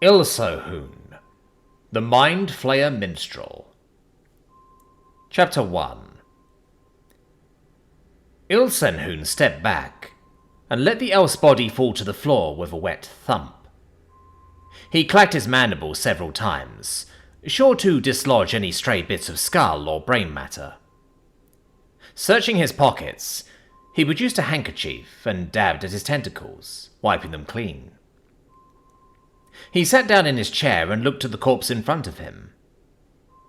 Ilsohun, the Mind Flayer Minstrel. Chapter 1. Ilsenhun stepped back and let the elf's body fall to the floor with a wet thump. He clacked his mandibles several times, sure to dislodge any stray bits of skull or brain matter. Searching his pockets, he produced a handkerchief and dabbed at his tentacles, wiping them clean. He sat down in his chair and looked at the corpse in front of him.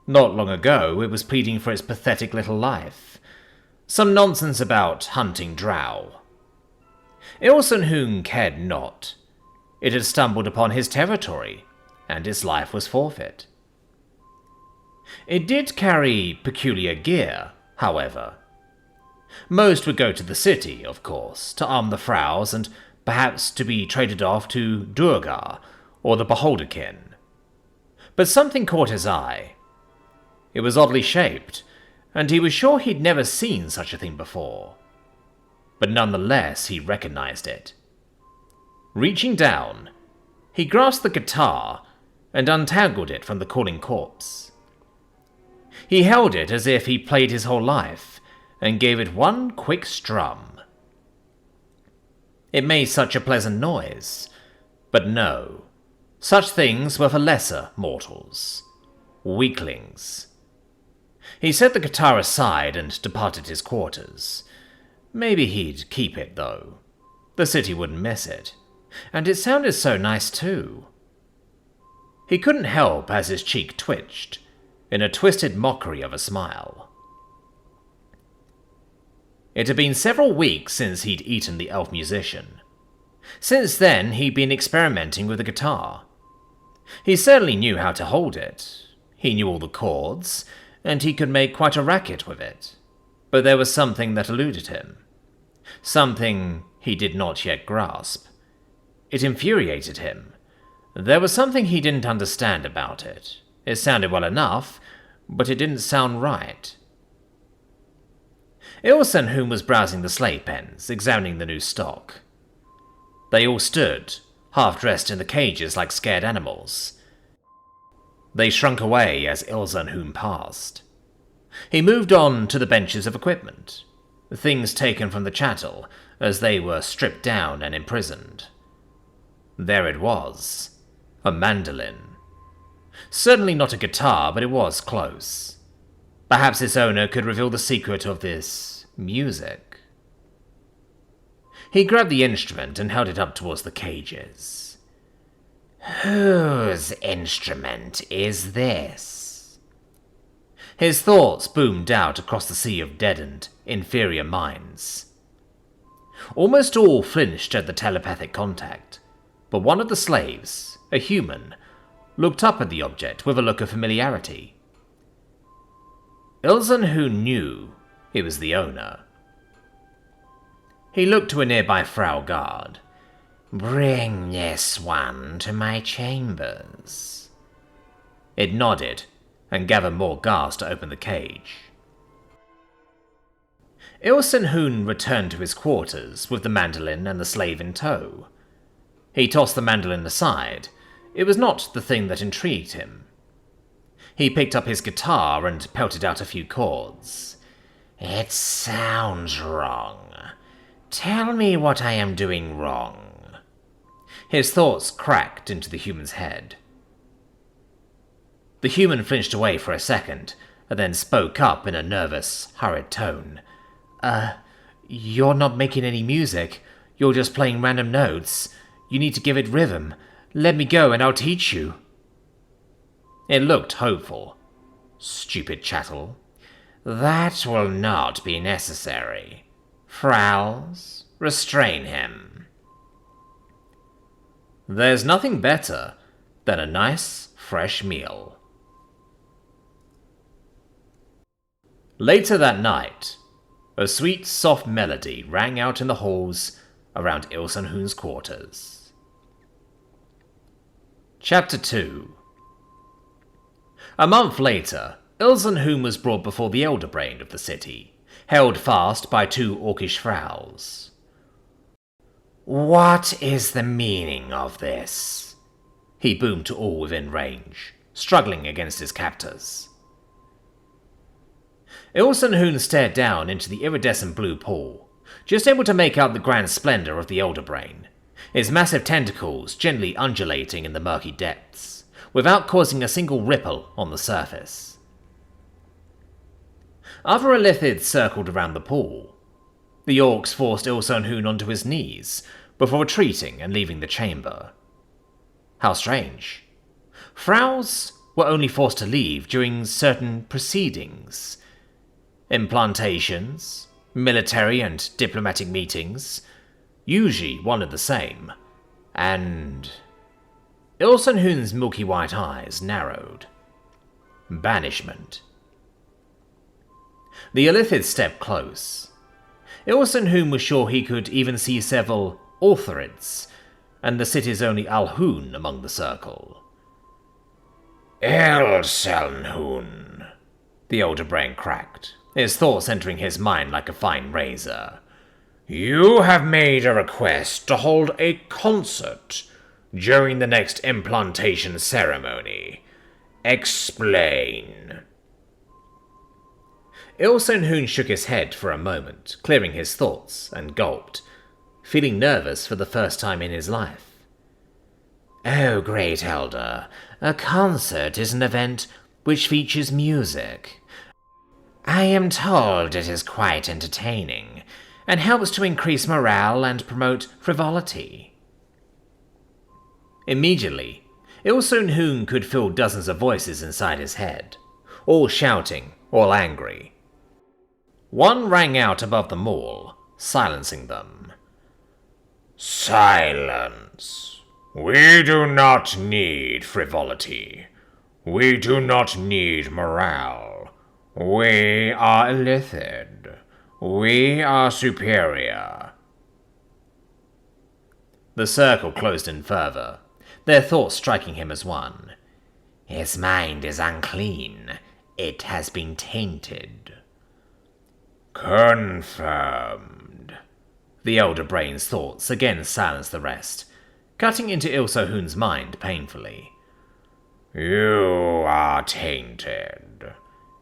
Not long ago, it was pleading for its pathetic little life. Some nonsense about hunting drow. Ilsenhun cared not. It had stumbled upon his territory, and its life was forfeit. It did carry peculiar gear, however. Most would go to the city, of course, to arm the fraus and perhaps to be traded off to Durgar or the Beholderkin. But something caught his eye. It was oddly shaped, and he was sure he'd never seen such a thing before. But nonetheless, he recognized it. Reaching down, he grasped the guitar and untangled it from the calling corpse. He held it as if he played his whole life, and gave it one quick strum. It made such a pleasant noise, but no. Such things were for lesser mortals. Weaklings. He set the guitar aside and departed his quarters. Maybe he'd keep it, though. The city wouldn't miss it. And it sounded so nice, too. He couldn't help as his cheek twitched, in a twisted mockery of a smile. It had been several weeks since he'd eaten the elf musician. Since then, he'd been experimenting with the guitar. He certainly knew how to hold it. He knew all the chords, and he could make quite a racket with it. But there was something that eluded him. Something he did not yet grasp. It infuriated him. There was something he didn't understand about it. It sounded well enough, but it didn't sound right. Ilsenhun was browsing the slate pens, examining the new stock. They all stood, half-dressed in the cages like scared animals. They shrunk away as Ilsenhun passed. He moved on to the benches of equipment, things taken from the chattel as they were stripped down and imprisoned. There it was, a mandolin. Certainly not a guitar, but it was close. Perhaps its owner could reveal the secret of this music. He grabbed the instrument and held it up towards the cages. Whose instrument is this? His thoughts boomed out across the sea of deadened, inferior minds. Almost all flinched at the telepathic contact, but one of the slaves, a human, looked up at the object with a look of familiarity. Ilsenhun knew it was the owner. He looked to a nearby Frau guard. Bring this one to my chambers. It nodded, and gathered more guards to open the cage. Ilsenhun returned to his quarters with the mandolin and the slave in tow. He tossed the mandolin aside. It was not the thing that intrigued him. He picked up his guitar and pelted out a few chords. It sounds wrong. Tell me what I am doing wrong. His thoughts cracked into the human's head. The human flinched away for a second, and then spoke up in a nervous, hurried tone. You're not making any music. You're just playing random notes. You need to give it rhythm. Let me go and I'll teach you. It looked hopeful. Stupid chattel. That will not be necessary. Fraus, restrain him. There's nothing better than a nice, fresh meal. Later that night, a sweet, soft melody rang out in the halls around Ilsenhun's quarters. Chapter 2. A month later, Ilsenhun was brought before the elder brain of the city, held fast by two orcish fraus. What is the meaning of this? he boomed to all within range, struggling against his captors. Ilsen Hoon stared down into the iridescent blue pool, just able to make out the grand splendor of the Elder Brain, his massive tentacles gently undulating in the murky depths, without causing a single ripple on the surface. Other Illithids circled around the pool. The orcs forced Ilsen Hoon onto his knees, before retreating and leaving the chamber. How strange. Thralls were only forced to leave during certain proceedings. Implantations, military and diplomatic meetings, usually one and the same, and... Ilsen Hoon's milky white eyes narrowed. Banishment. The Illithid stepped close. Ilsen Hoon was sure he could even see several Ortherids, and the city's only Alhoon among the circle. Ilsen Hoon, the Elder Brain cracked, his thoughts entering his mind like a fine razor. You have made a request to hold a concert during the next implantation ceremony. Explain. Ilsen Hoon shook his head for a moment, clearing his thoughts, and gulped, feeling nervous for the first time in his life. Oh, Great Elder, a concert is an event which features music. I am told it is quite entertaining, and helps to increase morale and promote frivolity. Immediately, Ilsen Hoon could feel dozens of voices inside his head, all shouting, all angry. One rang out above them all, silencing them. Silence. We do not need frivolity. We do not need morale. We are Illithid. We are superior. The circle closed in further, their thoughts striking him as one. His mind is unclean. It has been tainted. Confirmed. The Elder Brain's thoughts again silenced the rest, cutting into Ilsen Hoon's mind painfully. You are tainted.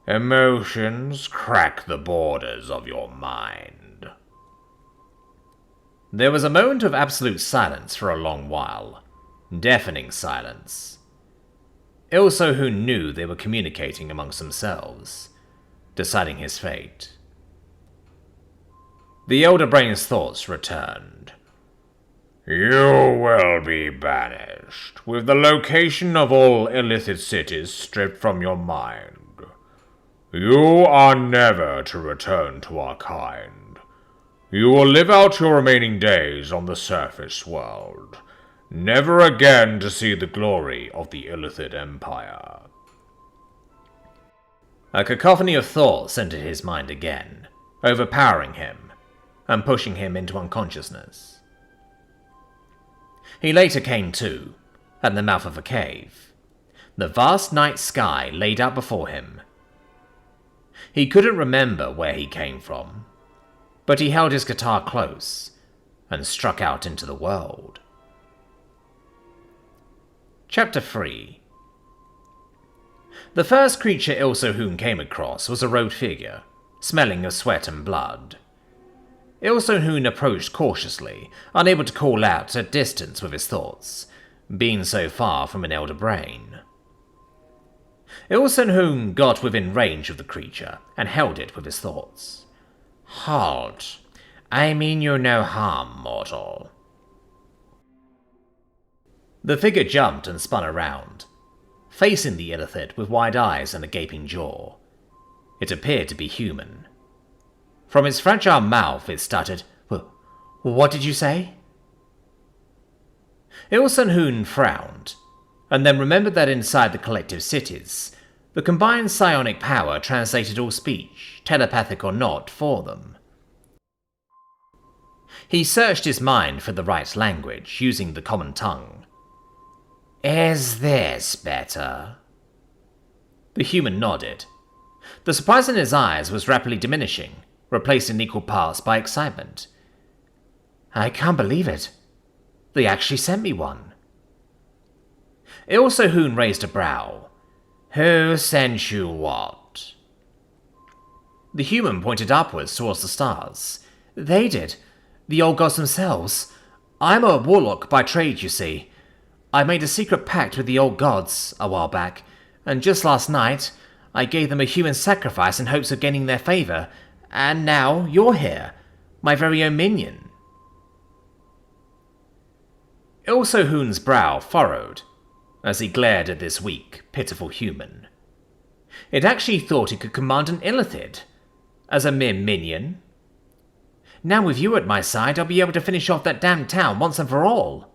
Emotions crack the borders of your mind. There was a moment of absolute silence for a long while. Deafening silence. Ilsen Hoon knew they were communicating amongst themselves, deciding his fate. The Elder Brain's thoughts returned. You will be banished, with the location of all Illithid cities stripped from your mind. You are never to return to our kind. You will live out your remaining days on the surface world, never again to see the glory of the Illithid Empire. A cacophony of thoughts entered his mind again, overpowering him, and pushing him into unconsciousness. He later came to, at the mouth of a cave, the vast night sky laid out before him. He couldn't remember where he came from, but he held his guitar close and struck out into the world. Chapter 3. The first creature Ilsen Hoon came across was a robed figure, smelling of sweat and blood. Ilsen Hoon approached cautiously, unable to call out at distance with his thoughts, being so far from an Elder Brain. Ilsen Hoon got within range of the creature and held it with his thoughts. Halt. I mean you no harm, mortal. The figure jumped and spun around, facing the Illithid with wide eyes and a gaping jaw. It appeared to be human. From its fragile mouth it stuttered, What did you say? Ilsen Hoon frowned, and then remembered that inside the collective cities, the combined psionic power translated all speech, telepathic or not, for them. He searched his mind for the right language, using the common tongue. Is this better? The human nodded. The surprise in his eyes was rapidly diminishing, replaced in equal parts by excitement. I can't believe it. They actually sent me one. Ilse-Hoon raised a brow. Who sent you what? The human pointed upwards towards the stars. They did. The old gods themselves. I'm a warlock by trade, you see. I made a secret pact with the old gods a while back, and just last night I gave them a human sacrifice in hopes of gaining their favour, and now you're here, my very own minion. Ilse-Hoon's brow furrowed as he glared at this weak, pitiful human. It actually thought it could command an illithid as a mere minion. Now with you at my side, I'll be able to finish off that damned town once and for all.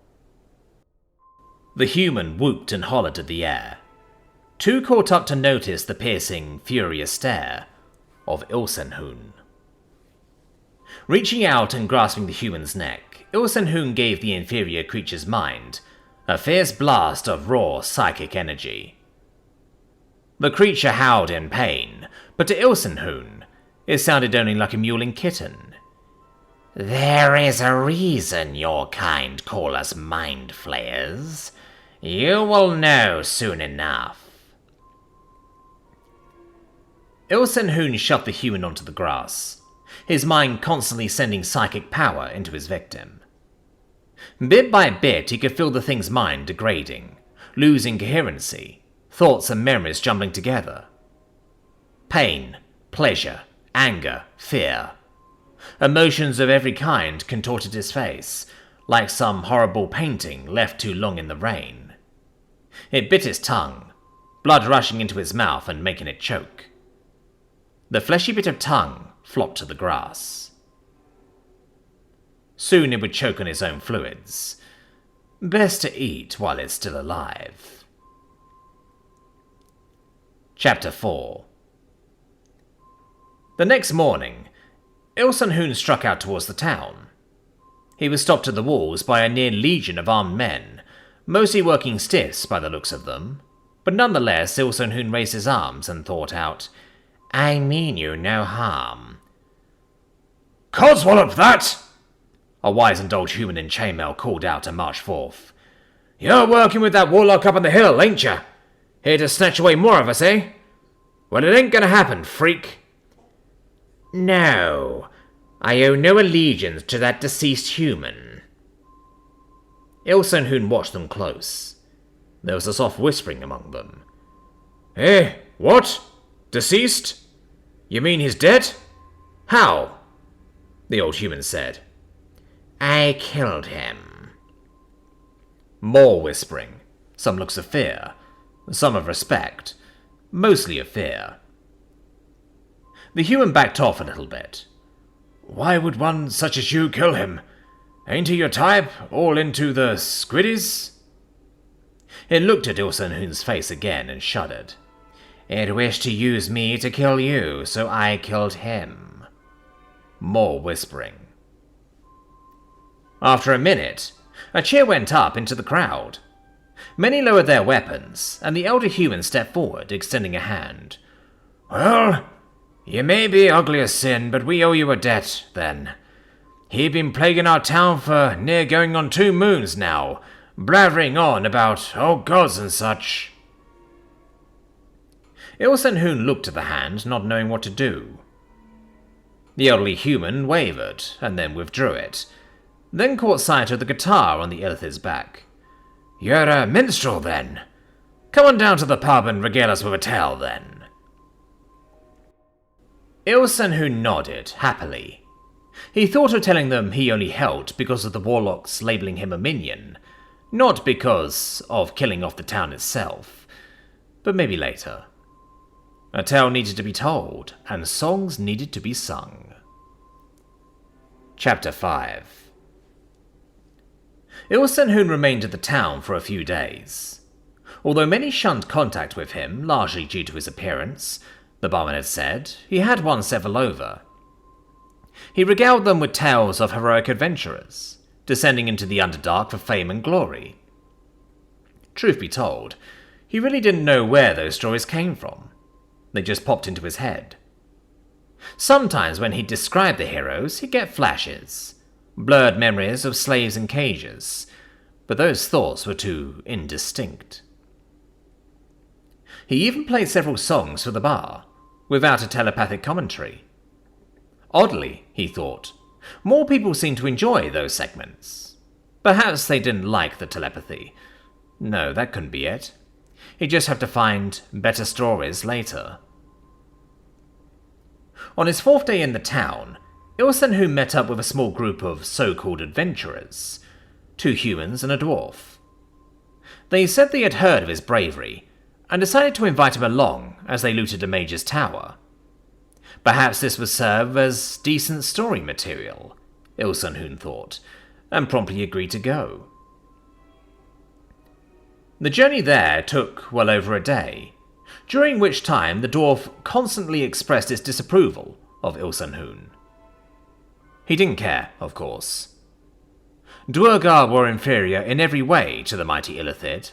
The human whooped and hollered at the air, too caught up to notice the piercing, furious stare of Ilse-Hoon. Reaching out and grasping the human's neck, Ilse-Hoon gave the inferior creature's mind a fierce blast of raw psychic energy. The creature howled in pain, but to Ilse-Hoon, it sounded only like a mewling kitten. There is a reason your kind call us mind flayers. You will know soon enough. Ilse-Hoon shoved the human onto the grass, his mind constantly sending psychic power into his victim. Bit by bit, he could feel the thing's mind degrading, losing coherency, thoughts and memories jumbling together. Pain, pleasure, anger, fear. Emotions of every kind contorted his face, like some horrible painting left too long in the rain. It bit his tongue, blood rushing into his mouth and making it choke. The fleshy bit of tongue flopped to the grass. Soon it would choke on its own fluids. Best to eat while it's still alive. Chapter 4. The next morning, Ilse-Hoon struck out towards the town. He was stopped at the walls by a near legion of armed men, mostly working stiffs by the looks of them, but nonetheless Ilse-Hoon raised his arms and thought out, I mean you no harm. Codswallop that! A wizened old human in chainmail called out and marched forth. You're working with that warlock up on the hill, ain't ya? Here to snatch away more of us, eh? Well, it ain't gonna happen, freak. No, I owe no allegiance to that deceased human. Ilse-Hoon watched them close. There was a soft whispering among them. Eh, what? Deceased? You mean he's dead? How? The old human said. I killed him. More whispering, some looks of fear, some of respect, mostly of fear. The human backed off a little bit. Why would one such as you kill him? Ain't he your type, all into the squiddies? It looked at Ilse-Hoon's face again and shuddered. It wished to use me to kill you, so I killed him. More whispering. After a minute, a cheer went up into the crowd. Many lowered their weapons, and the elder human stepped forward, extending a hand. Well, you may be ugly as sin, but we owe you a debt, then. He'd been plaguing our town for near going on 2 moons now, blathering on about old gods and such. Ilse-Hoon looked at the hand, not knowing what to do. The elderly human wavered, and then withdrew it, then caught sight of the guitar on the illithid's back. You're a minstrel, then? Come on down to the pub and regale us with a tale, then. Ilse-Hoon nodded, happily. He thought of telling them he only helped because of the warlocks labelling him a minion, not because of killing off the town itself, but maybe later. A tale needed to be told, and songs needed to be sung. Chapter 5. Ilse-Hoon remained at the town for a few days. Although many shunned contact with him, largely due to his appearance, the barman had said, he had won several over. He regaled them with tales of heroic adventurers, descending into the Underdark for fame and glory. Truth be told, he really didn't know where those stories came from. They just popped into his head. Sometimes when he'd describe the heroes, he'd get flashes, blurred memories of slaves in cages, but those thoughts were too indistinct. He even played several songs for the bar, without a telepathic commentary. Oddly, he thought, more people seemed to enjoy those segments. Perhaps they didn't like the telepathy. No, that couldn't be it. He'd just have to find better stories later. On his 4th day in the town, Ilsenhu met up with a small group of so-called adventurers, 2 humans and a dwarf. They said they had heard of his bravery, and decided to invite him along as they looted a mage's tower. Perhaps this would serve as decent story material, Ilsenhu thought, and promptly agreed to go. The journey there took well over a day, during which time the dwarf constantly expressed its disapproval of Ilsenhu. He didn't care, of course. Duergar were inferior in every way to the mighty Illithid,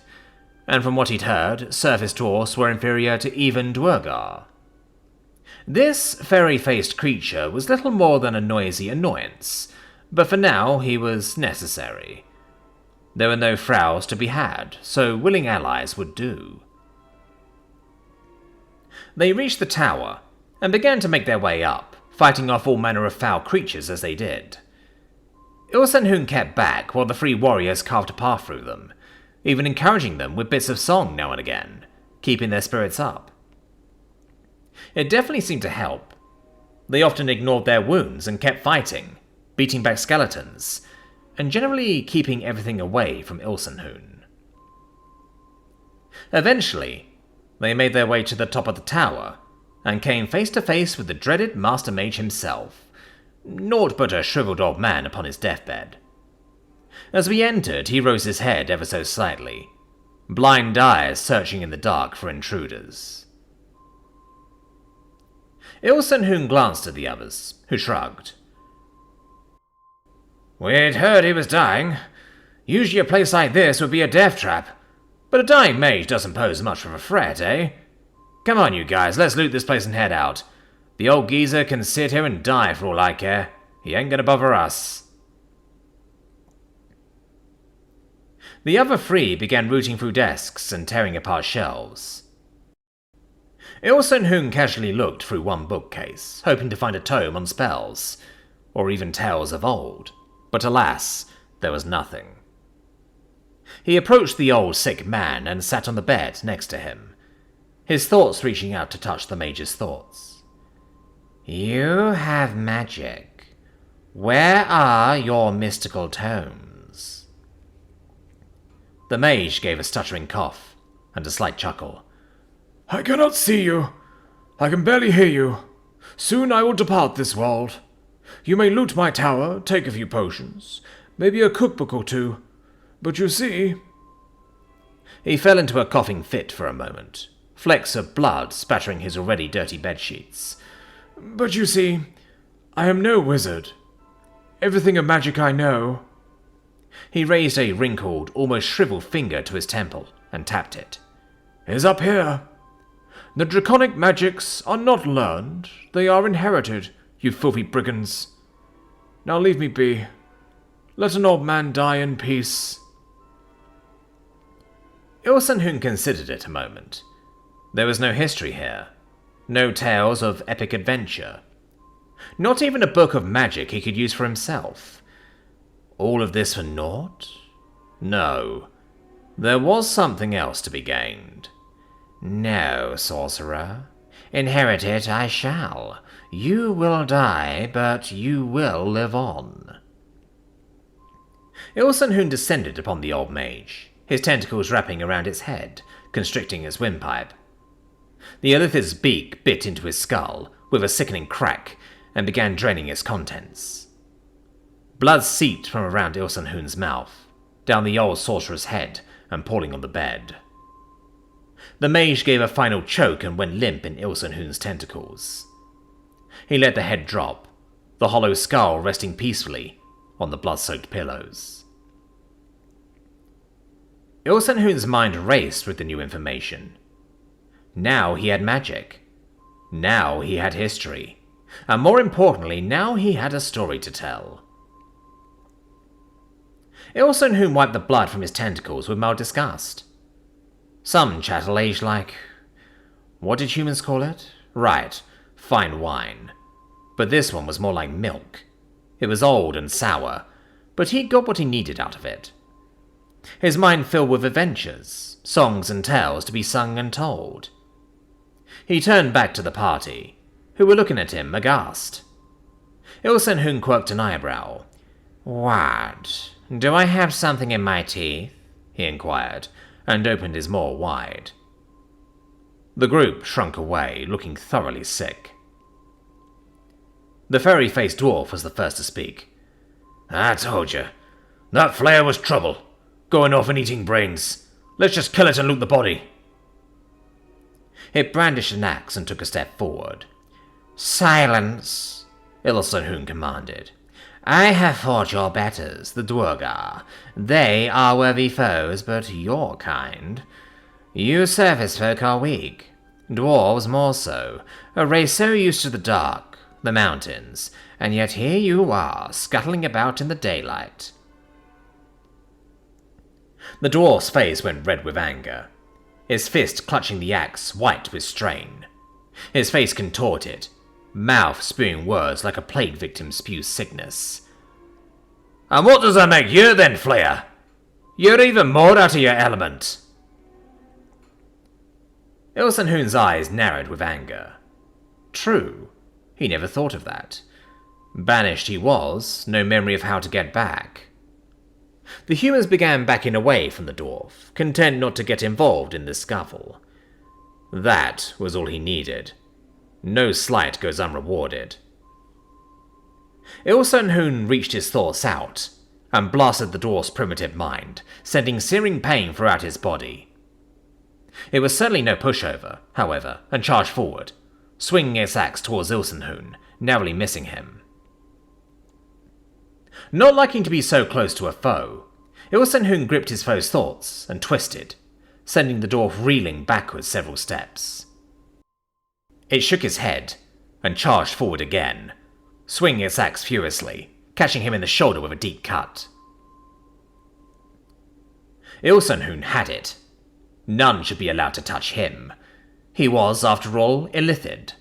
and from what he'd heard, surface dwarfs were inferior to even Duergar. This fairy-faced creature was little more than a noisy annoyance, but for now he was necessary. There were no frows to be had, so willing allies would do. They reached the tower, and began to make their way up, fighting off all manner of foul creatures as they did. Ilsenhu kept back while the 3 warriors carved a path through them, even encouraging them with bits of song now and again, keeping their spirits up. It definitely seemed to help. They often ignored their wounds and kept fighting, beating back skeletons, and generally keeping everything away from Ilsenhu. Eventually, they made their way to the top of the tower, and came face to face with the dreaded Master Mage himself, naught but a shriveled old man upon his deathbed. As we entered, he rose his head ever so slightly, blind eyes searching in the dark for intruders. Ilsenhu glanced at the others, who shrugged. "We'd heard he was dying. Usually a place like this would be a death trap, but a dying mage doesn't pose much of a threat, eh? Come on, you guys, let's loot this place and head out. The old geezer can sit here and die for all I care. He ain't gonna bother us." The other 3 began rooting through desks and tearing apart shelves. Ilsenhu casually looked through one bookcase, hoping to find a tome on spells, or even tales of old, but alas, there was nothing. He approached the old sick man and sat on the bed next to him, his thoughts reaching out to touch the mage's thoughts. "You have magic. Where are your mystical tomes?" The mage gave a stuttering cough and a slight chuckle. "I cannot see you. I can barely hear you. Soon I will depart this world. You may loot my tower, take a few potions, maybe a cookbook or 2. But you see..." He fell into a coughing fit for a moment, flecks of blood spattering his already dirty bedsheets. "But you see, I am no wizard. Everything of magic I know..." He raised a wrinkled, almost shriveled finger to his temple and tapped it. "Is up here. The draconic magics are not learned, they are inherited, you filthy brigands. Now leave me be. Let an old man die in peace." Ilsenhu considered it a moment. There was no history here, no tales of epic adventure, not even a book of magic he could use for himself. All of this for naught? No, there was something else to be gained. "No, sorcerer. Inherit it I shall. You will die, but you will live on." Ilsenhu descended upon the old mage, his tentacles wrapping around its head, constricting its windpipe. The Illithid's beak bit into his skull with a sickening crack and began draining its contents. Blood seeped from around Ilsenhu's mouth, down the old sorcerer's head and pooling on the bed. The mage gave a final choke and went limp in Ilsenhu's tentacles. He let the head drop, the hollow skull resting peacefully on the blood-soaked pillows. Ilsenhu's mind raced with the new information. Now he had magic. Now he had history. And more importantly, now he had a story to tell. Ilsenhu wiped the blood from his tentacles with mild disgust. Some chattel aged like What did humans call it? Right, fine wine. But this one was more like milk. It was old and sour, but he got what he needed out of it. His mind filled with adventures, songs and tales to be sung and told. He turned back to the party, who were looking at him aghast. Ilsenhoon quirked an eyebrow. "What? Do I have something in my teeth?" he inquired, and opened his maw wide. The group shrunk away, looking thoroughly sick. The furry-faced dwarf was the first to speak. "I told you. That Flayer was trouble. Going off and eating brains. Let's just kill it and loot the body." It brandished an axe and took a step forward. "Silence," Ilsenhoon commanded. "I have fought your betters, the Duergar. They are worthy foes, but your kind. You surface folk are weak. Dwarves more so, a race so used to the dark, the mountains, and yet here you are, scuttling about in the daylight." The dwarf's face went red with anger, his fist clutching the axe, white with strain. His face contorted, mouth spewing words like a plague victim spews sickness. "And what does that make you then, Flayer? You're even more out of your element." Ilsenhoon's eyes narrowed with anger. True, he never thought of that. Banished he was, no memory of how to get back. The humans began backing away from the dwarf, content not to get involved in the scuffle. That was all he needed. No slight goes unrewarded. Ilsenhoon reached his thoughts out, and blasted the dwarf's primitive mind, sending searing pain throughout his body. It was certainly no pushover, however, and charged forward, swinging its axe towards Ilsenhoon, narrowly missing him. Not liking to be so close to a foe, Ilsenhoon gripped his foe's thoughts and twisted, sending the dwarf reeling backwards several steps. It shook his head and charged forward again, swinging its axe furiously, catching him in the shoulder with a deep cut. Ilsenhoon had it. None should be allowed to touch him. He was, after all, illithid.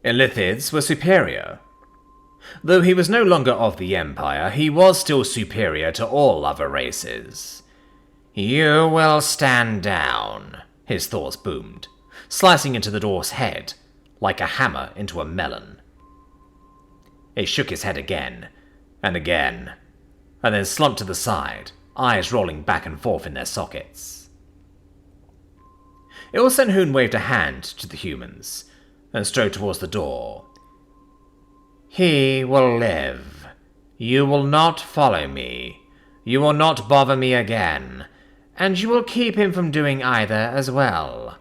Illithids were superior. Though he was no longer of the Empire, he was still superior to all other races. "You will stand down," his thoughts boomed, slicing into the dwarf's head like a hammer into a melon. It shook his head again, and then slumped to the side, eyes rolling back and forth in their sockets. Ilsenhoon waved a hand to the humans, and strode towards the door. "He will live. You will not follow me. You will not bother me again, and you will keep him from doing either as well,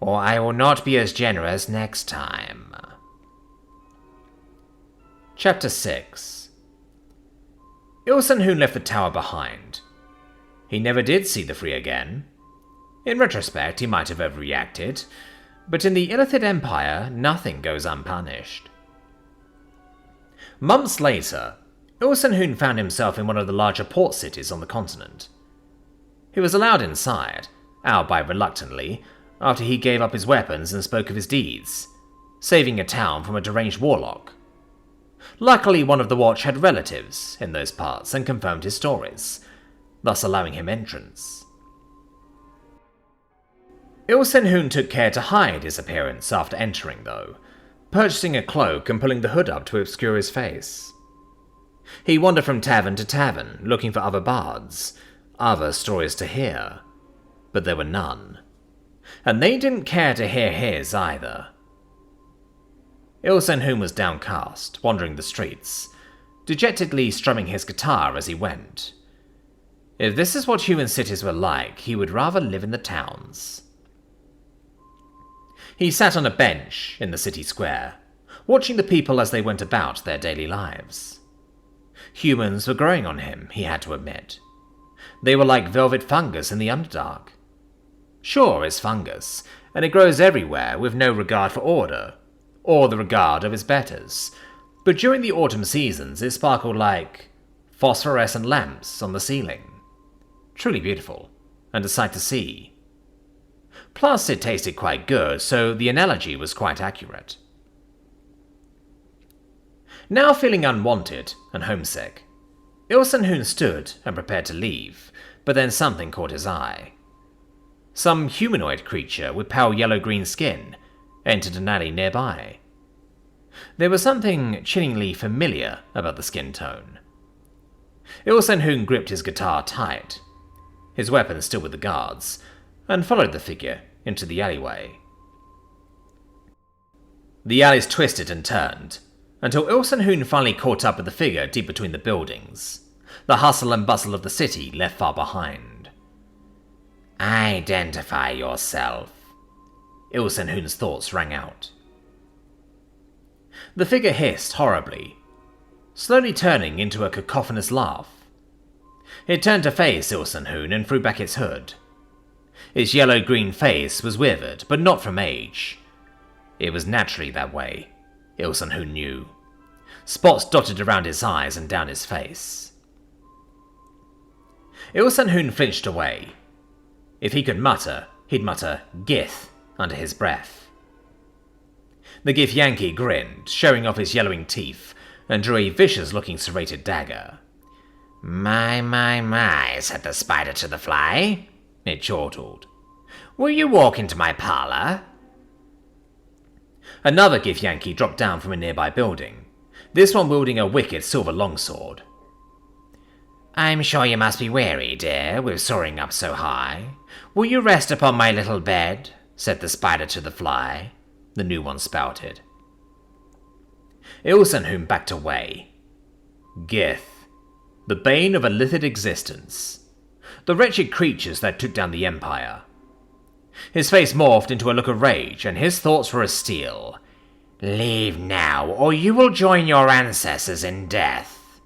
or I will not be as generous next time." Chapter 6. Ilsenhoon left the tower behind. He never did see the Free again. In retrospect, he might have overreacted, but in the Illithid Empire, nothing goes unpunished. Months later, Ilsenhoon found himself in one of the larger port cities on the continent. He was allowed inside, albeit reluctantly, after he gave up his weapons and spoke of his deeds, saving a town from a deranged warlock. Luckily, one of the watch had relatives in those parts and confirmed his stories, thus allowing him entrance. Ilsenhoon took care to hide his appearance after entering, though, purchasing a cloak and pulling the hood up to obscure his face. He wandered from tavern to tavern, looking for other bards, other stories to hear, but there were none, and they didn't care to hear his either. Ilsenhoon was downcast, wandering the streets, dejectedly strumming his guitar as he went. If this is what human cities were like, he would rather live in the towns. He sat on a bench in the city square, watching the people as they went about their daily lives. Humans were growing on him, he had to admit. They were like velvet fungus in the Underdark. Sure, it's fungus, and it grows everywhere with no regard for order, or the regard of its betters, but during the autumn seasons it sparkled like phosphorescent lamps on the ceiling. Truly beautiful, and a sight to see. Plus, it tasted quite good, so the analogy was quite accurate. Now feeling unwanted and homesick, Ilsenhoon stood and prepared to leave, but then something caught his eye. Some humanoid creature with pale yellow-green skin entered an alley nearby. There was something chillingly familiar about the skin tone. Ilsenhoon gripped his guitar tight, his weapon still with the guards, and followed the figure into the alleyway. The alleys twisted and turned, until Ilsenhoon finally caught up with the figure deep between the buildings, the hustle and bustle of the city left far behind. "Identify yourself," Ilsenhoon's thoughts rang out. The figure hissed horribly, slowly turning into a cacophonous laugh. It turned to face Ilsenhoon and threw back its hood. Its yellow-green face was withered, but not from age. It was naturally that way, Ilsenhoon knew. Spots dotted around his eyes and down his face. Ilsenhoon flinched away. If he could mutter, he'd mutter "Gith" under his breath. The githyanki grinned, showing off his yellowing teeth, and drew a vicious-looking serrated dagger. My, said the spider to the fly, it chortled. "Will you walk into my parlour?" Another githyanki dropped down from a nearby building, this one wielding a wicked silver longsword. "I'm sure you must be weary, dear, with soaring up so high. Will you rest upon my little bed?" said the spider to the fly, the new one spouted. Ilsenhoon backed away. Gith, the bane of a littered existence. The wretched creatures that took down the Empire. His face morphed into a look of rage, and his thoughts were as steel. "Leave now, or you will join your ancestors in death."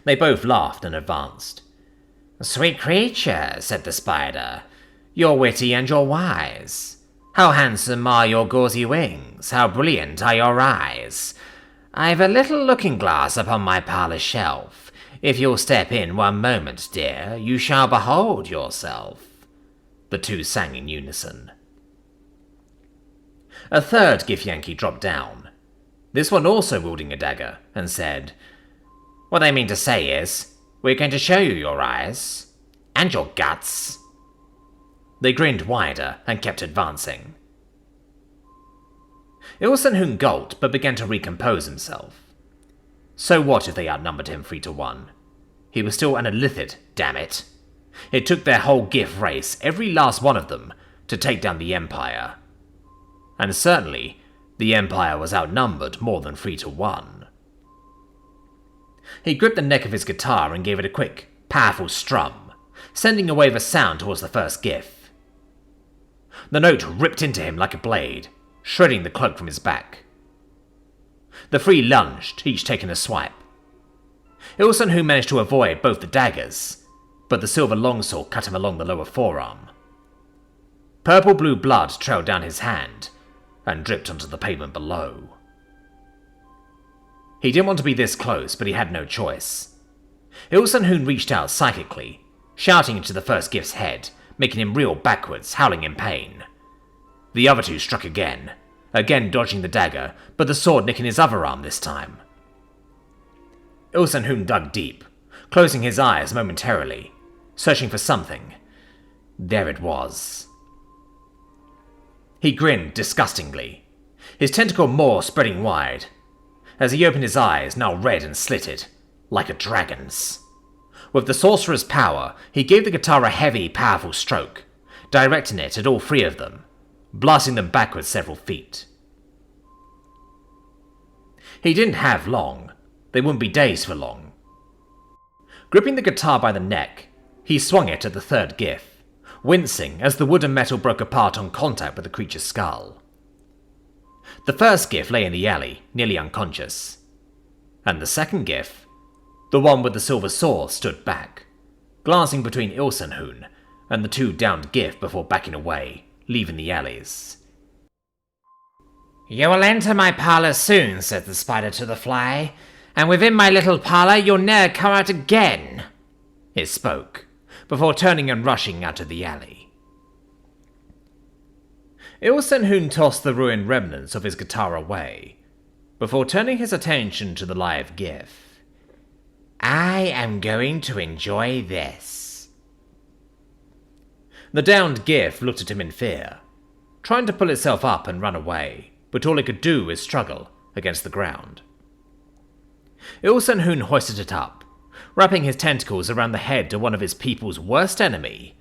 They both laughed and advanced. "Sweet creature," said the spider. "You're witty and you're wise. How handsome are your gauzy wings, how brilliant are your eyes. I've a little looking-glass upon my parlour shelf. If you'll step in one moment, dear, you shall behold yourself." The two sang in unison. A third githyanki dropped down, this one also wielding a dagger, and said, "What I mean to say is, we're going to show you your eyes, and your guts." They grinned wider and kept advancing. Ilsenhoon gulped but began to recompose himself. So what if they outnumbered him 3-1? He was still an illithid, damn it. It took their whole Gith race, every last one of them, to take down the Empire. And certainly, the Empire was outnumbered more than 3-1. He gripped the neck of his guitar and gave it a quick, powerful strum, sending a wave of sound towards the first Gith. The note ripped into him like a blade, shredding the cloak from his back. The three lunged, each taking a swipe. Ilsenhoon managed to avoid both the daggers, but the silver longsword cut him along the lower forearm. Purple-blue blood trailed down his hand and dripped onto the pavement below. He didn't want to be this close, but he had no choice. Ilsenhoon reached out psychically, shouting into the first Gith's head, making him reel backwards, howling in pain. The other two struck again dodging the dagger, but the sword nicking his other arm this time. Ilsenhoon dug deep, closing his eyes momentarily, searching for something. There it was. He grinned disgustingly, his tentacle maw spreading wide, as he opened his eyes, now red and slitted, like a dragon's. With the sorcerer's power, he gave the guitar a heavy, powerful stroke, directing it at all three of them, blasting them backwards several feet. He didn't have long. They wouldn't be days for long. Gripping the guitar by the neck, he swung it at the third Gith, wincing as the wood and metal broke apart on contact with the creature's skull. The first Gith lay in the alley, nearly unconscious, and the second Gith, the one with the silver sword, stood back, glancing between Ilsenhoon and the two downed Gith before backing away, leaving the alleys. "You will enter my parlour soon," said the spider to the fly, "and within my little parlour you'll ne'er come out again." It spoke, before turning and rushing out of the alley. Ilsenhoon tossed the ruined remnants of his guitar away, before turning his attention to the live gif. I am going to enjoy this. The downed gif looked at him in fear, trying to pull itself up and run away, but all it could do was struggle against the ground. Ilsenhoon hoisted it up, wrapping his tentacles around the head of one of his people's worst enemy,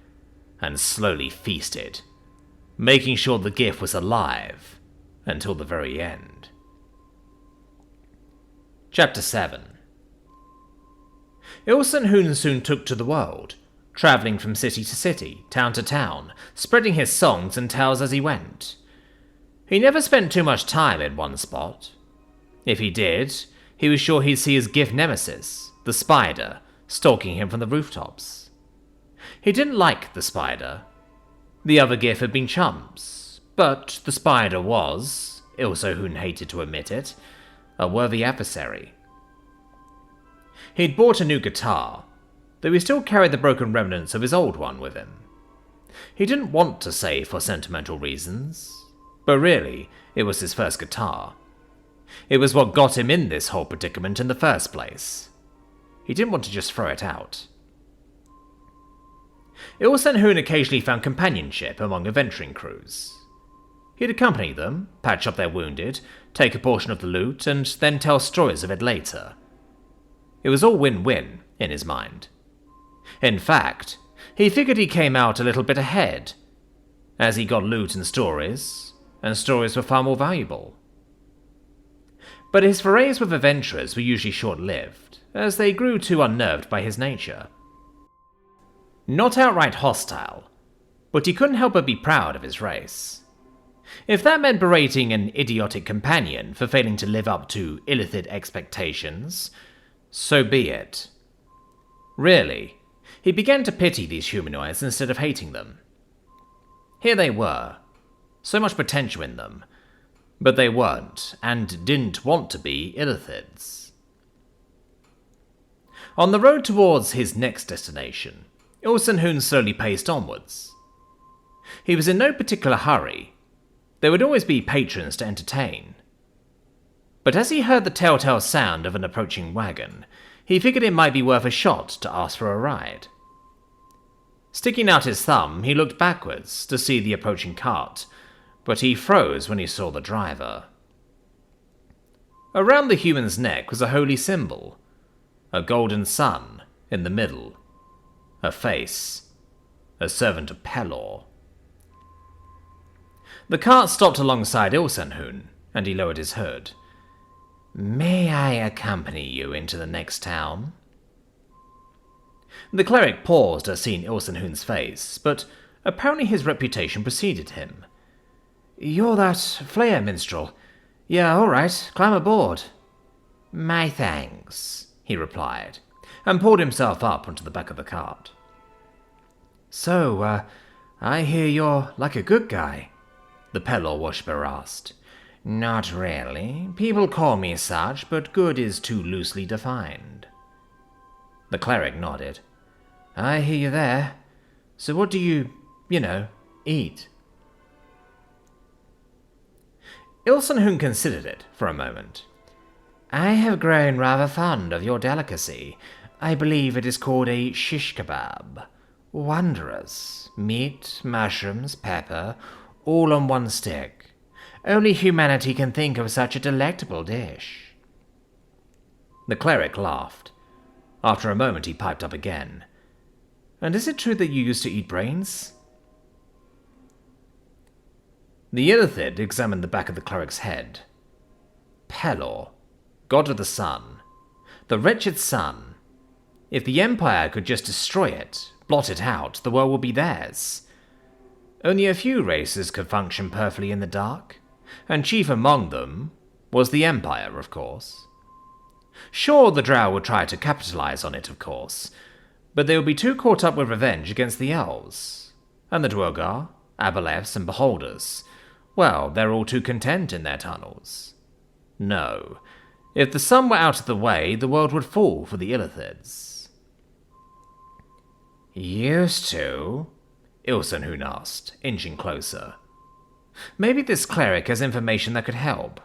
and slowly feasted, making sure the gif was alive until the very end. Chapter 7. Ilsenhoon soon took to the world, travelling from city to city, town to town, spreading his songs and tales as he went. He never spent too much time in one spot. If he did, he was sure he'd see his gif nemesis, the spider, stalking him from the rooftops. He didn't like the spider. The other gif had been chumps, but the spider was, Ilsenhoon hated to admit it, a worthy adversary. He'd bought a new guitar, though he still carried the broken remnants of his old one with him. He didn't want to say for sentimental reasons, but really, it was his first guitar. It was what got him in this whole predicament in the first place. He didn't want to just throw it out. Ilsenhoon occasionally found companionship among adventuring crews. He'd accompany them, patch up their wounded, take a portion of the loot, and then tell stories of it later. It was all win-win in his mind. In fact, he figured he came out a little bit ahead, as he got loot and stories were far more valuable. But his forays with adventurers were usually short-lived, as they grew too unnerved by his nature. Not outright hostile, but he couldn't help but be proud of his race. If that meant berating an idiotic companion for failing to live up to illithid expectations, so be it. Really, he began to pity these humanoids instead of hating them. Here they were, so much potential in them, but they weren't, and didn't want to be, illithids. On the road towards his next destination, Ilsenhoon slowly paced onwards. He was in no particular hurry. There would always be patrons to entertain. But as he heard the telltale sound of an approaching wagon, he figured it might be worth a shot to ask for a ride. Sticking out his thumb, he looked backwards to see the approaching cart, but he froze when he saw the driver. Around the human's neck was a holy symbol, a golden sun in the middle, a face, a servant of Pelor. The cart stopped alongside Ilsenhoon, and he lowered his hood. May I accompany you into the next town? The cleric paused at seeing Ilsenhoon's face, but apparently his reputation preceded him. You're that Flayer minstrel. Yeah, all right, climb aboard. My thanks, he replied, and pulled himself up onto the back of the cart. So, I hear you're like a good guy, the Pelor worshipper asked. Not really. People call me such, but good is too loosely defined. The cleric nodded. I hear you there. So what do you eat? Ilsenhoon considered it for a moment. I have grown rather fond of your delicacy. I believe it is called a shish kebab. Wondrous. Meat, mushrooms, pepper, all on one stick. Only humanity can think of such a delectable dish. The cleric laughed. After a moment he piped up again. And is it true that you used to eat brains? The illithid examined the back of the cleric's head. Pelor, god of the sun. The wretched sun. If the Empire could just destroy it, blot it out, the world would be theirs. Only a few races could function perfectly in the dark, and chief among them was the Empire, of course. Sure, the drow would try to capitalize on it, of course, but they would be too caught up with revenge against the elves, and the Dwurgar, Aboleths, and Beholders. Well, they're all too content in their tunnels. No, if the sun were out of the way, the world would fall for the illithids. Used to? Ilsenhoon asked, inching closer. Maybe this cleric has information that could help.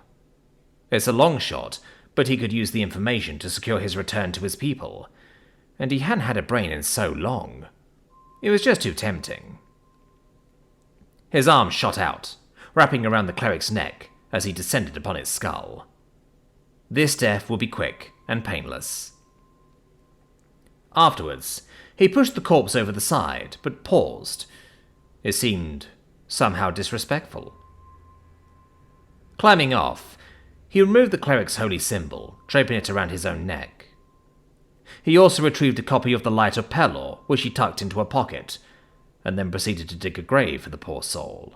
It's a long shot, but he could use the information to secure his return to his people, and he hadn't had a brain in so long. It was just too tempting. His arm shot out, wrapping around the cleric's neck as he descended upon its skull. This death would be quick and painless. Afterwards, he pushed the corpse over the side, but paused. It seemed somehow disrespectful. Climbing off, he removed the cleric's holy symbol, draping it around his own neck. He also retrieved a copy of the Light of Pelor, which he tucked into a pocket, and then proceeded to dig a grave for the poor soul.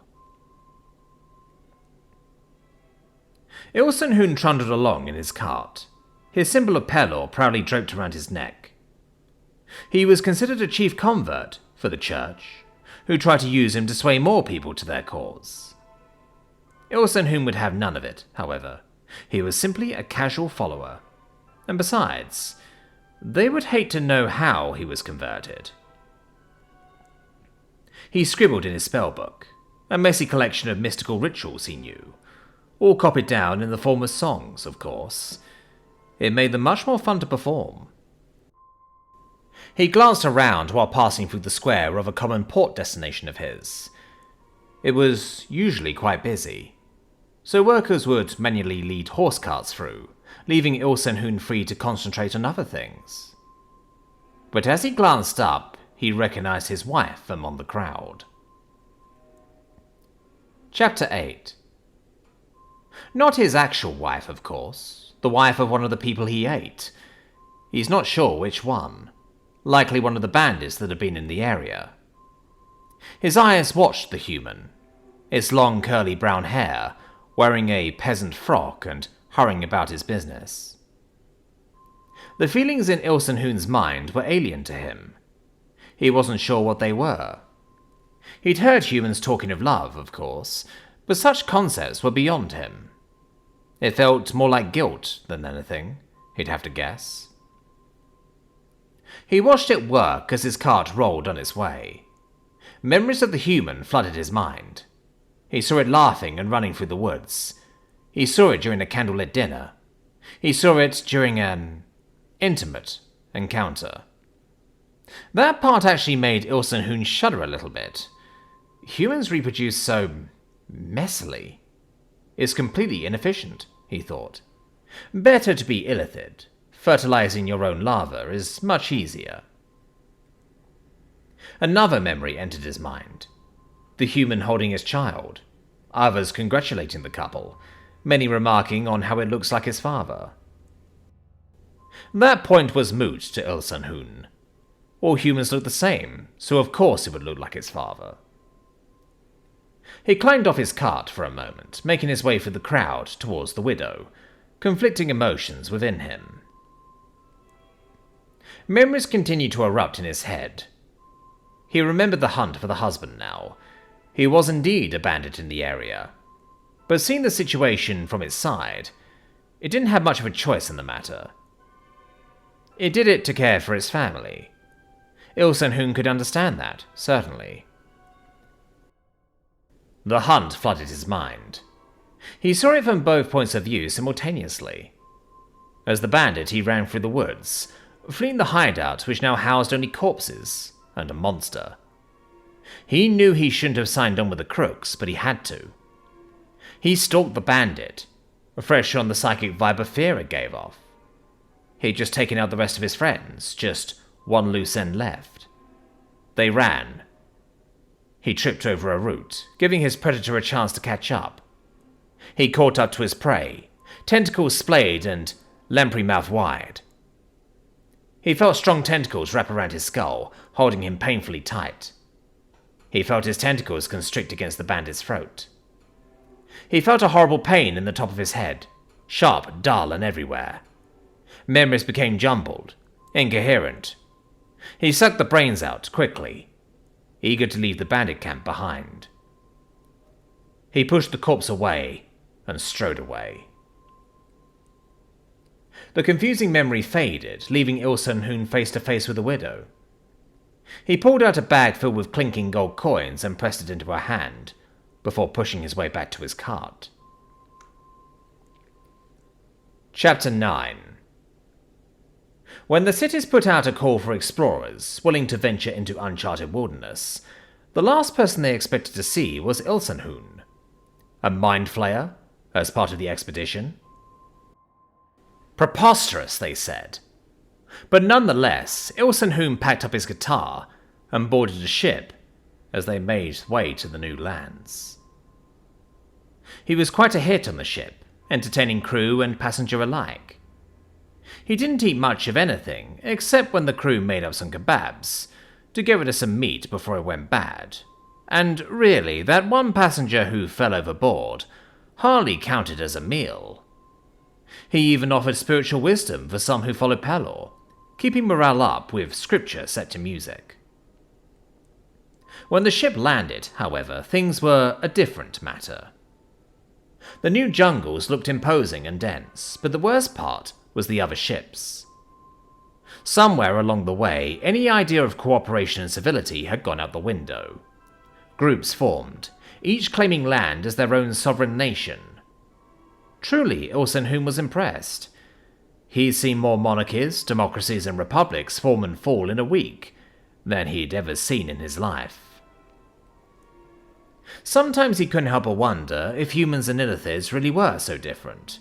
Ilsenhoon trundled along in his cart, his symbol of Pelor proudly draped around his neck. He was considered a chief convert for the church, who tried to use him to sway more people to their cause. Ilsenhoon would have none of it, however. He was simply a casual follower. And besides, they would hate to know how he was converted. He scribbled in his spellbook, a messy collection of mystical rituals he knew, all copied down in the form of songs, of course. It made them much more fun to perform. He glanced around while passing through the square of a common port destination of his. It was usually quite busy, so workers would manually lead horse carts through, leaving Ilsenhoon free to concentrate on other things. But as he glanced up, he recognized his wife among the crowd. Chapter 8. Not his actual wife, of course. The wife of one of the people he ate. He's not sure which one. Likely one of the bandits that had been in the area. His eyes watched the human, its long curly brown hair, wearing a peasant frock and hurrying about his business. The feelings in Ilsenhoon's mind were alien to him. He wasn't sure what they were. He'd heard humans talking of love, of course, but such concepts were beyond him. It felt more like guilt than anything, he'd have to guess. He watched it work as his cart rolled on its way. Memories of the human flooded his mind. He saw it laughing and running through the woods. He saw it during a candlelit dinner. He saw it during an intimate encounter. That part actually made Ilsenhoon shudder a little bit. Humans reproduce so messily. It's completely inefficient, he thought. Better to be illithid. Fertilizing your own larva is much easier. Another memory entered his mind. The human holding his child. Others congratulating the couple, many remarking on how it looks like his father. That point was moot to Ilsenhoon. All humans look the same, so of course it would look like his father. He climbed off his cart for a moment, making his way through the crowd towards the widow, conflicting emotions within him. Memories continued to erupt in his head. He remembered the hunt for the husband now. He was indeed a bandit in the area. But seeing the situation from its side, it didn't have much of a choice in the matter. It did it to care for its family. Ilsenhoon could understand that, certainly. The hunt flooded his mind. He saw it from both points of view simultaneously. As the bandit, he ran through the woods, fleeing the hideout which now housed only corpses and a monster. He knew he shouldn't have signed on with the crooks, but he had to. He stalked the bandit, fresh on the psychic vibe of fear it gave off. He'd just taken out the rest of his friends, just one loose end left. They ran. He tripped over a root, giving his predator a chance to catch up. He caught up to his prey, tentacles splayed and lamprey mouth wide. He felt strong tentacles wrap around his skull, holding him painfully tight. He felt his tentacles constrict against the bandit's throat. He felt a horrible pain in the top of his head, sharp, dull, and everywhere. Memories became jumbled, incoherent. He sucked the brains out quickly, eager to leave the bandit camp behind. He pushed the corpse away and strode away. The confusing memory faded, leaving Ilsenhoon face to face with the widow. He pulled out a bag filled with clinking gold coins and pressed it into her hand, before pushing his way back to his cart. Chapter 9. When the cities put out a call for explorers willing to venture into uncharted wilderness, the last person they expected to see was Ilsenhun, a mind flayer, as part of the expedition. Preposterous, they said. But nonetheless, Ilsenhun packed up his guitar and boarded a ship as they made way to the new lands. He was quite a hit on the ship, entertaining crew and passenger alike. He didn't eat much of anything, except when the crew made up some kebabs, to get rid of some meat before it went bad. And really, that one passenger who fell overboard hardly counted as a meal. He even offered spiritual wisdom for some who followed Pelor, keeping morale up with scripture set to music. When the ship landed, however, things were a different matter. The new jungles looked imposing and dense, but the worst part was the other ships. Somewhere along the way, any idea of cooperation and civility had gone out the window. Groups formed, each claiming land as their own sovereign nation. Truly, Ilsenhun was impressed. He'd seen more monarchies, democracies, and republics form and fall in a week than he'd ever seen in his life. Sometimes he couldn't help but wonder if humans and Illithids really were so different.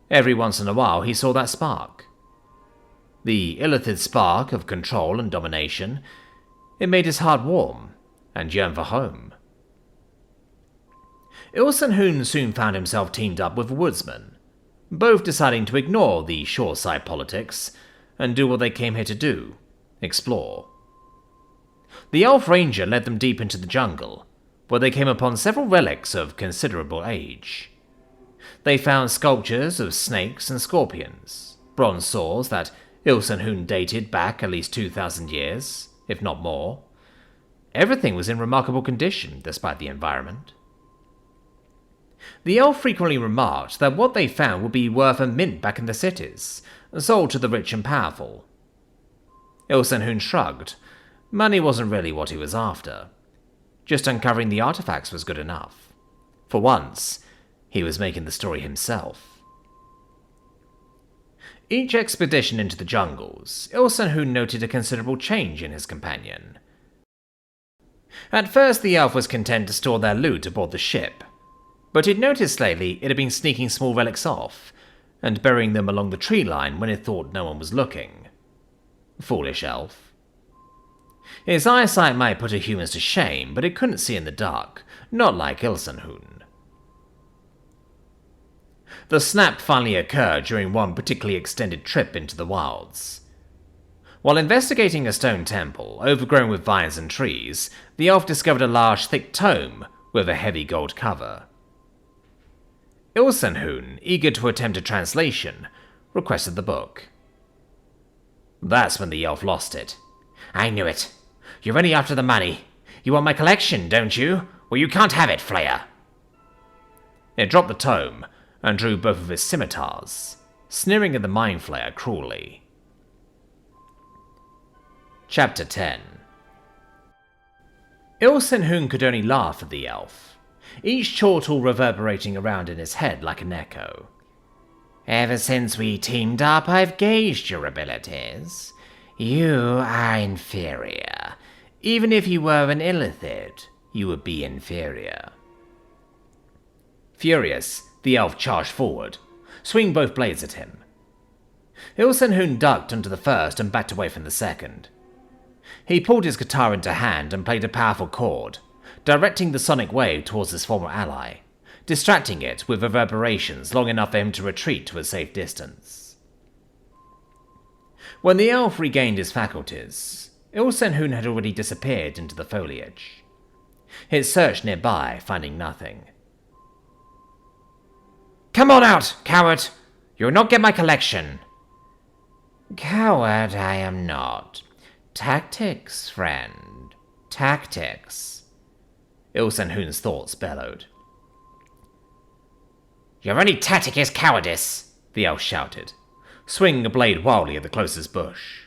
Every once in a while he saw that spark. The Illithid spark of control and domination. It made his heart warm and yearn for home. Ilsenhun soon found himself teamed up with a woodsman, both deciding to ignore the shoreside politics and do what they came here to do, explore. The elf ranger led them deep into the jungle, where they came upon several relics of considerable age. They found sculptures of snakes and scorpions, bronze swords that Ilsenhun dated back at least 2,000 years, if not more. Everything was in remarkable condition, despite the environment. The elf frequently remarked that what they found would be worth a mint back in the cities, sold to the rich and powerful. Ilsenhun shrugged. Money wasn't really what he was after. Just uncovering the artifacts was good enough. For once, he was making the story himself. Each expedition into the jungles, Ilsenhun noted a considerable change in his companion. At first, the elf was content to store their loot aboard the ship, but he'd noticed lately it had been sneaking small relics off, and burying them along the tree line when it thought no one was looking. Foolish elf. His eyesight might put a humans to shame, but it couldn't see in the dark, not like Ilsenhun. The snap finally occurred during one particularly extended trip into the wilds. While investigating a stone temple, overgrown with vines and trees, the elf discovered a large, thick tome with a heavy gold cover. Ilsenhun, eager to attempt a translation, requested the book. That's when the elf lost it. I knew it. You're only after the money. You want my collection, don't you? Well, you can't have it, Flayer. It dropped the tome and drew both of his scimitars, sneering at the mind flayer cruelly. Chapter 10. Ilsenhun could only laugh at the elf, each chortle reverberating around in his head like an echo. Ever since we teamed up, I've gauged your abilities. You are inferior. Even if you were an Illithid, you would be inferior. Furious, the elf charged forward, swinging both blades at him. Ilsenhun ducked onto the first and backed away from the second. He pulled his guitar into hand and played a powerful chord, directing the sonic wave towards his former ally, distracting it with reverberations long enough for him to retreat to a safe distance. When the elf regained his faculties, Ilsenhun had already disappeared into the foliage. He searched nearby, finding nothing. Come on out, coward! You'll not get my collection! Coward I am not. Tactics, friend. Tactics. Ilsenhun's thoughts bellowed. Your only tactic is cowardice, the elf shouted, swinging a blade wildly at the closest bush.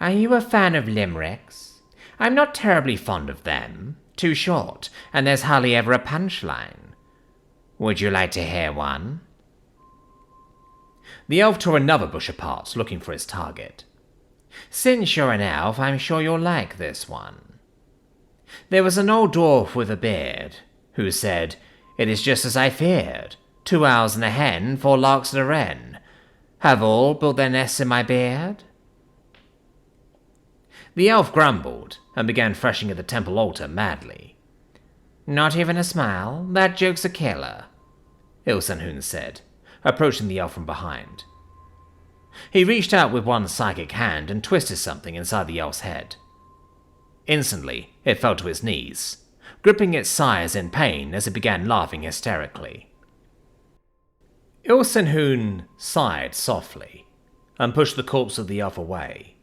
Are you a fan of limericks? I'm not terribly fond of them. Too short, and there's hardly ever a punchline. Would you like to hear one? The elf tore another bush apart, looking for its target. Since you're an elf, I'm sure you'll like this one. There was an old dwarf with a beard, who said, "It is just as I feared. 2 owls and a hen, 4 larks and a wren. Have all built their nests in my beard?" The elf grumbled, and began thrashing at the temple altar madly. "Not even a smile? That joke's a killer," Ilsenhun said, approaching the elf from behind. He reached out with one psychic hand and twisted something inside the elf's head. Instantly, it fell to its knees, gripping its sides in pain as it began laughing hysterically. Ilsenhun sighed softly and pushed the corpse of the elf away.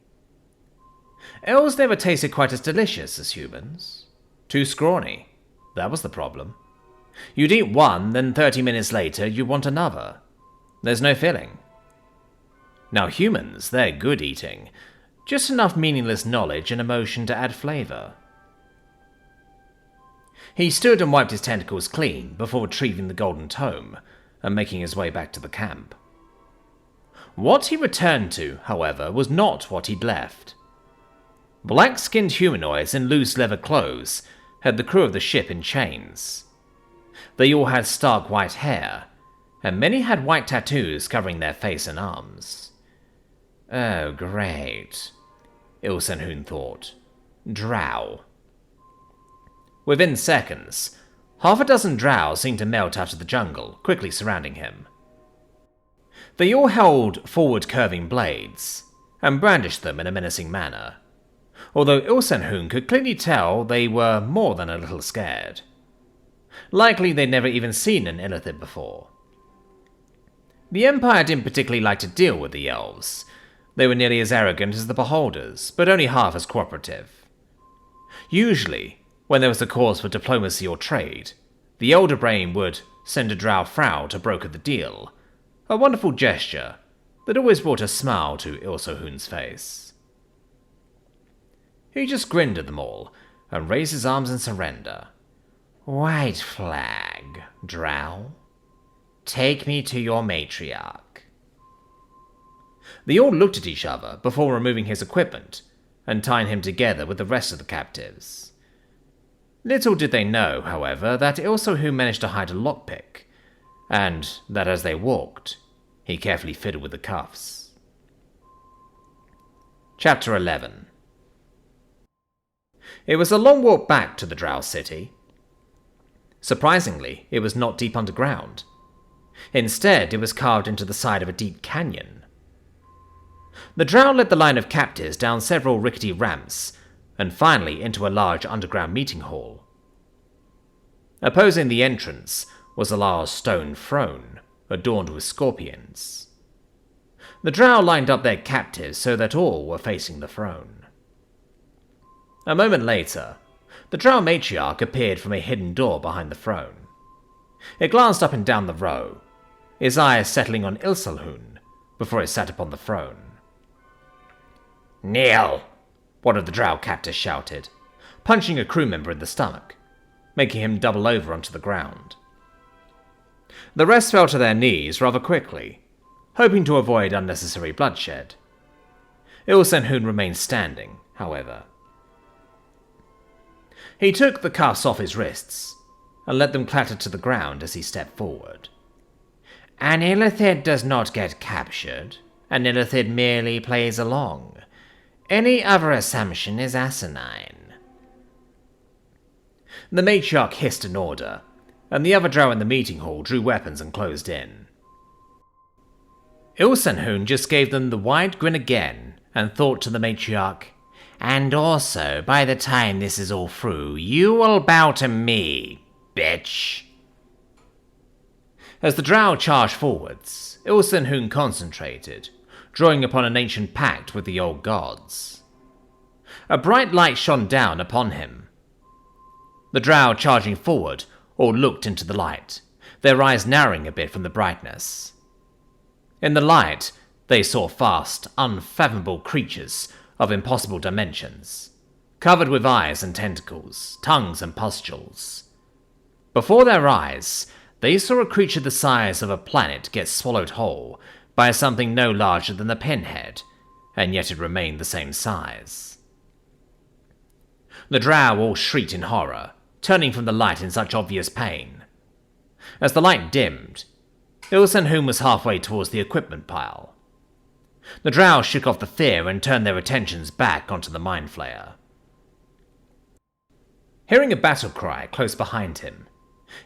Elves never tasted quite as delicious as humans. Too scrawny. That was the problem. You'd eat one, then 30 minutes later you'd want another. There's no filling. Now humans, they're good eating. Just enough meaningless knowledge and emotion to add flavor. He stood and wiped his tentacles clean before retrieving the golden tome and making his way back to the camp. What he returned to, however, was not what he'd left. Black-skinned humanoids in loose leather clothes had the crew of the ship in chains. They all had stark white hair, and many had white tattoos covering their face and arms. Oh, great, Ilsenhun thought. Drow. Within seconds, half a dozen drow seemed to melt out of the jungle, quickly surrounding him. They all held forward curving blades, and brandished them in a menacing manner, although Ilsenhun could clearly tell they were more than a little scared. Likely they'd never even seen an illithid before. The Empire didn't particularly like to deal with the elves. They were nearly as arrogant as the beholders, but only half as cooperative. Usually, when there was a cause for diplomacy or trade, the Elder Brain would send a drow frau to broker the deal, a wonderful gesture that always brought a smile to Ilsenhun's face. He just grinned at them all and raised his arms in surrender. White flag, drow. Take me to your matriarch. They all looked at each other before removing his equipment and tying him together with the rest of the captives. Little did they know, however, that Ilsenhun managed to hide a lockpick, and that as they walked, he carefully fiddled with the cuffs. Chapter 11. It was a long walk back to the Drow city. Surprisingly, it was not deep underground. Instead, it was carved into the side of a deep canyon. The Drow led the line of captives down several rickety ramps, and finally into a large underground meeting hall. Opposing the entrance was a large stone throne, adorned with scorpions. The Drow lined up their captives so that all were facing the throne. A moment later, the Drow matriarch appeared from a hidden door behind the throne. It glanced up and down the row, his eyes settling on Ilsenhun before it sat upon the throne. "Kneel!" one of the Drow captors shouted, punching a crew member in the stomach, making him double over onto the ground. The rest fell to their knees rather quickly, hoping to avoid unnecessary bloodshed. Ilsenhun remained standing, however. He took the cuffs off his wrists and let them clatter to the ground as he stepped forward. An illithid does not get captured. An illithid merely plays along. Any other assumption is asinine. The matriarch hissed an order, and the other drow in the meeting hall drew weapons and closed in. Ilsenhun just gave them the wide grin again and thought to the matriarch, "And also, by the time this is all through, you will bow to me, bitch." As the drow charged forwards, Ilsenhun concentrated, drawing upon an ancient pact with the old gods. A bright light shone down upon him. The drow charging forward all looked into the light, their eyes narrowing a bit from the brightness. In the light, they saw vast, unfathomable creatures of impossible dimensions, covered with eyes and tentacles, tongues and pustules. Before their eyes, they saw a creature the size of a planet get swallowed whole by something no larger than a pinhead, and yet it remained the same size. The drow all shrieked in horror, turning from the light in such obvious pain. As the light dimmed, Ilsenhoom was halfway towards the equipment pile. The drow shook off the fear and turned their attentions back onto the Mind Flayer. Hearing a battle cry close behind him,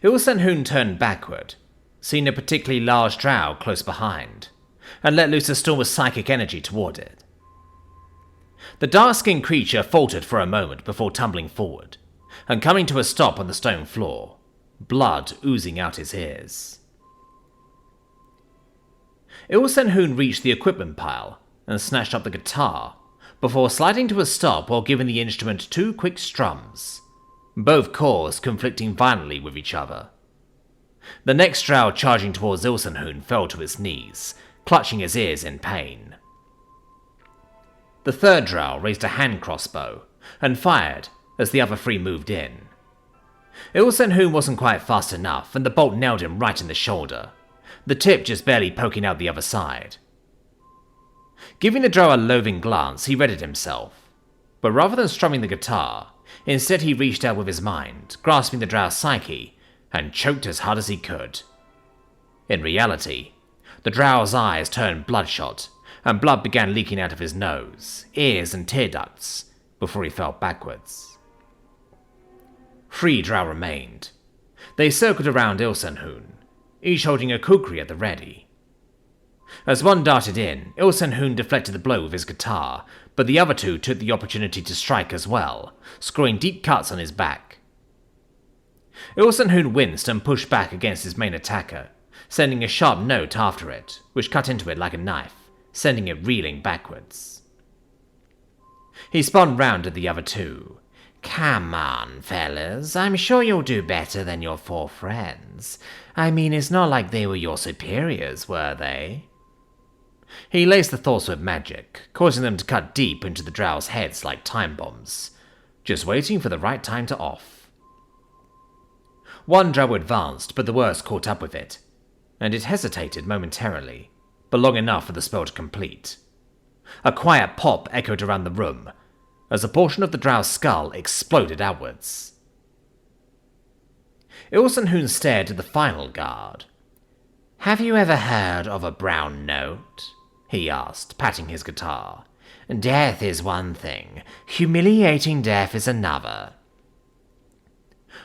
Ilsenhoom turned backward, seeing a particularly large drow close behind, and let loose a storm of psychic energy toward it. The dark-skinned creature faltered for a moment before tumbling forward, and coming to a stop on the stone floor, blood oozing out his ears. Ilsenhoom reached the equipment pile and snatched up the guitar, before sliding to a stop while giving the instrument 2 quick strums, both cores conflicting violently with each other. The next drow charging towards Ilsenhoom fell to his knees, clutching his ears in pain. The third drow raised a hand crossbow and fired as the other 3 moved in. Ilsenhoom wasn't quite fast enough, and the bolt nailed him right in the shoulder, the tip just barely poking out the other side. Giving the drow a loathing glance, he readied himself, but rather than strumming the guitar, instead he reached out with his mind, grasping the drow's psyche, and choked as hard as he could. In reality, the drow's eyes turned bloodshot, and blood began leaking out of his nose, ears and tear ducts, before he fell backwards. 3 drow remained. They circled around Ilsenhoom, each holding a kukri at the ready. As one darted in, Ilsenhoom deflected the blow with his guitar, but the other 2 took the opportunity to strike as well, scoring deep cuts on his back. Ilsenhoom winced and pushed back against his main attacker, sending a sharp note after it, which cut into it like a knife, sending it reeling backwards. He spun round at the other 2. "Come on, fellas, I'm sure you'll do better than your 4 friends. I mean, it's not like they were your superiors, were they?" He laced the thoughts with magic, causing them to cut deep into the drow's heads like time bombs, just waiting for the right time to off. One drow advanced, but the worst caught up with it, and it hesitated momentarily, but long enough for the spell to complete. A quiet pop echoed around the room, as a portion of the drow's skull exploded outwards. Ilsenhoom stared at the final guard. "Have you ever heard of a brown note?" he asked, patting his guitar. "Death is one thing, humiliating death is another."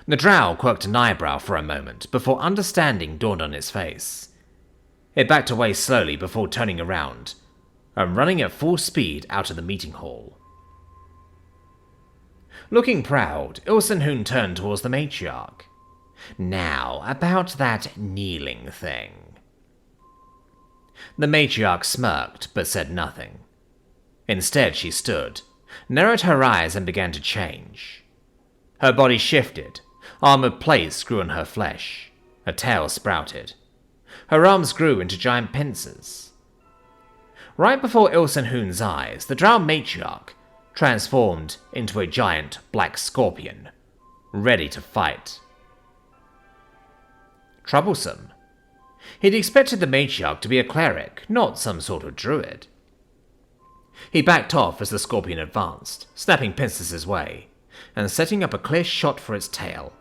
The drow quirked an eyebrow for a moment before understanding dawned on his face. It backed away slowly before turning around and running at full speed out of the meeting hall. Looking proud, Ilsenhoom turned towards the matriarch. "Now, about that kneeling thing." The matriarch smirked, but said nothing. Instead, she stood, narrowed her eyes and began to change. Her body shifted, armored plates grew on her flesh, a tail sprouted. Her arms grew into giant pincers. Right before Ilsenhoom's eyes, the drow matriarch transformed into a giant black scorpion, ready to fight. Troublesome. He'd expected the matriarch to be a cleric, not some sort of druid. He backed off as the scorpion advanced, snapping pincers his way, and setting up a clear shot for its tail.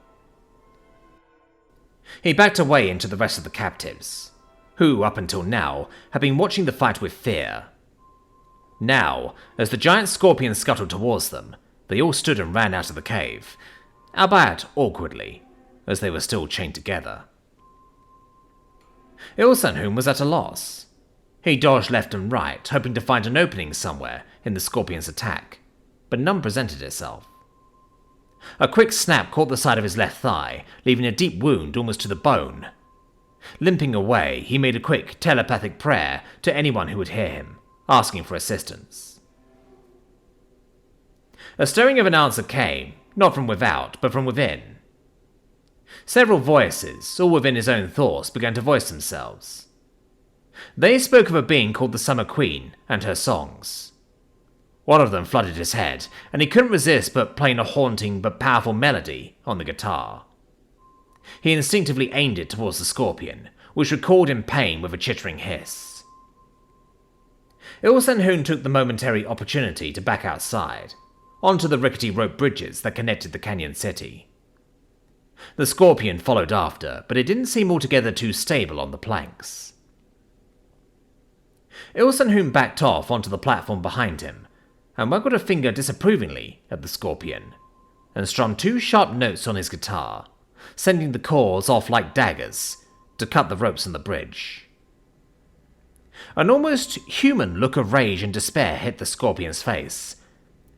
He backed away into the rest of the captives, who, up until now, had been watching the fight with fear. Now, as the giant scorpion scuttled towards them, they all stood and ran out of the cave, albeit awkwardly, as they were still chained together. Ilsenhoom was at a loss. He dodged left and right, hoping to find an opening somewhere in the scorpion's attack, but none presented itself. A quick snap caught the side of his left thigh, leaving a deep wound almost to the bone. Limping away, he made a quick telepathic prayer to anyone who would hear him, asking for assistance. A stirring of an answer came, not from without, but from within. Several voices, all within his own thoughts, began to voice themselves. They spoke of a being called the Summer Queen and her songs. One of them flooded his head, and he couldn't resist but playing a haunting but powerful melody on the guitar. He instinctively aimed it towards the scorpion, which recoiled in pain with a chittering hiss. Ilsenhoon took the momentary opportunity to back outside, onto the rickety rope bridges that connected the canyon city. The scorpion followed after, but it didn't seem altogether too stable on the planks. Ilsenhoon backed off onto the platform behind him, and waggled a finger disapprovingly at the scorpion, and strummed 2 sharp notes on his guitar, sending the cords off like daggers to cut the ropes on the bridge. An almost human look of rage and despair hit the scorpion's face,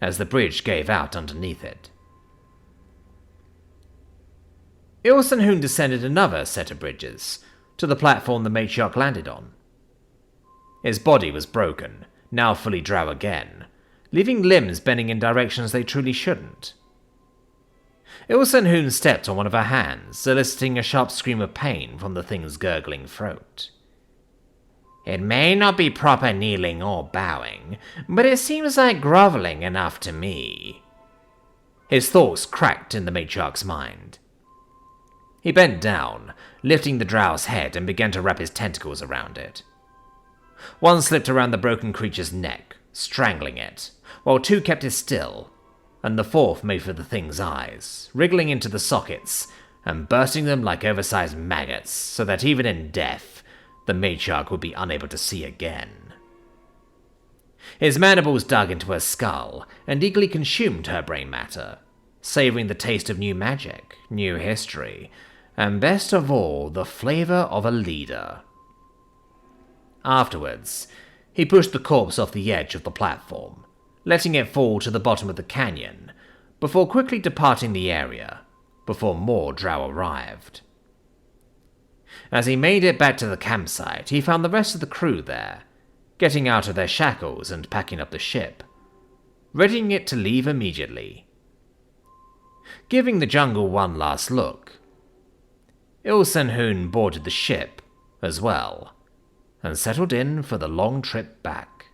as the bridge gave out underneath it. Ilsenhoon descended another set of bridges, to the platform the matriarch landed on. His body was broken, now fully drow again, leaving limbs bending in directions they truly shouldn't. Ilsenhoon stepped on one of her hands, eliciting a sharp scream of pain from the thing's gurgling throat. "It may not be proper kneeling or bowing, but it seems like groveling enough to me." His thoughts cracked in the matriarch's mind. He bent down, lifting the drow's head, and began to wrap his tentacles around it. One slipped around the broken creature's neck, strangling it, while 2 kept it still, and the 4th made for the thing's eyes, wriggling into the sockets and bursting them like oversized maggots, so that even in death, the matriarch would be unable to see again. His mandibles dug into her skull and eagerly consumed her brain matter, savoring the taste of new magic, new history, and best of all, the flavor of a leader. Afterwards, he pushed the corpse off the edge of the platform, letting it fall to the bottom of the canyon, before quickly departing the area, before more drow arrived. As he made it back to the campsite, he found the rest of the crew there, getting out of their shackles and packing up the ship, readying it to leave immediately. Giving the jungle one last look, Ilsenhoon boarded the ship as well, and settled in for the long trip back.